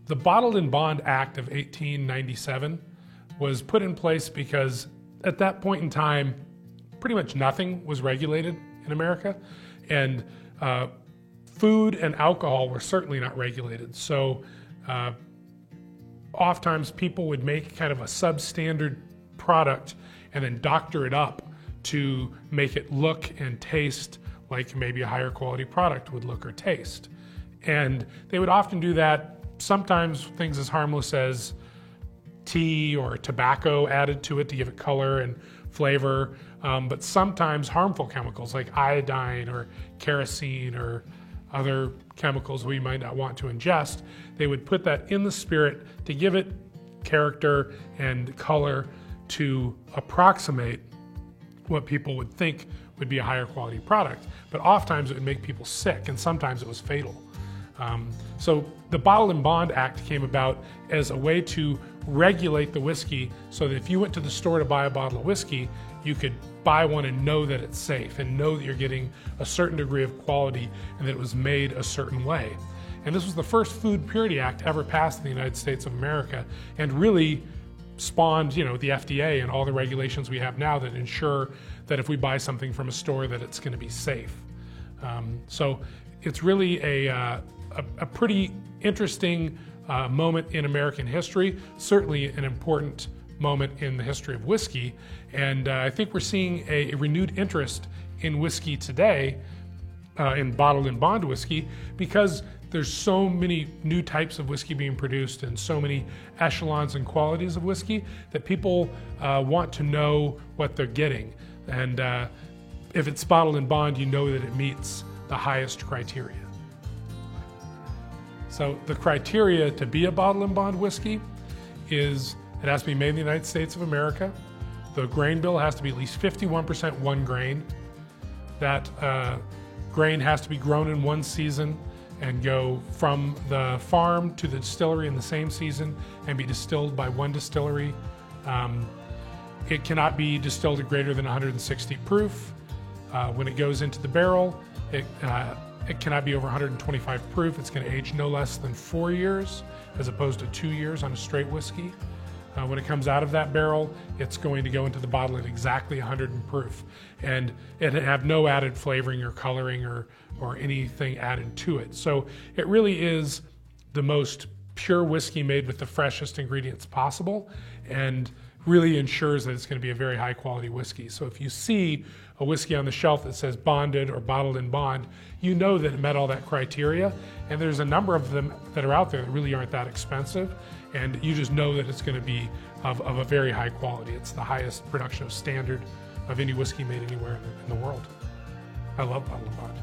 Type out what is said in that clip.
The Bottled in Bond Act of 1897 was put in place because at that point in time, pretty much nothing was regulated in America, and food and alcohol were certainly not regulated. So oftentimes people would make kind of a substandard product and then doctor it up to make it look and taste like maybe a higher quality product would look or taste. And they would often do that, sometimes things as harmless as tea or tobacco added to it to give it color and flavor, but sometimes harmful chemicals like iodine or kerosene or other chemicals we might not want to ingest. They would put that in the spirit to give it character and color to approximate what people would think would be a higher quality product. But oftentimes it would make people sick, and sometimes it was fatal. So the Bottled in Bond Act came about as a way to regulate the whiskey so that if you went to the store to buy a bottle of whiskey, you could buy one and know that it's safe and know that you're getting a certain degree of quality and that it was made a certain way. And this was the first Food Purity Act ever passed in the United States of America, and really spawned, the FDA and all the regulations we have now that ensure that if we buy something from a store that it's going to be safe. So it's really a pretty interesting moment in American history, certainly an important moment in the history of whiskey. And I think we're seeing a renewed interest in whiskey today, in bottled and bond whiskey, because there's so many new types of whiskey being produced and so many echelons and qualities of whiskey that people want to know what they're getting. And if it's bottled and bond, you know that it meets the highest criteria. So the criteria to be a bottled and bond whiskey is it has to be made in the United States of America. The grain bill has to be at least 51% one grain. That grain has to be grown in one season and go from the farm to the distillery in the same season and be distilled by one distillery. It cannot be distilled at greater than 160 proof. When it goes into the barrel, it cannot be over 125 proof. It's going to age no less than 4 years as opposed to 2 years on a straight whiskey. When it comes out of that barrel, it's going to go into the bottle at exactly 100 proof. And it have no added flavoring or coloring or anything added to it. So it really is the most pure whiskey made with the freshest ingredients possible, and really ensures that it's going to be a very high quality whiskey. So if you see a whiskey on the shelf that says bonded or bottled in bond, you know that it met all that criteria. And there's a number of them that are out there that really aren't that expensive. And you just know that it's going to be of a very high quality. It's the highest production of standard of any whiskey made anywhere in the world. I love bottled in bond.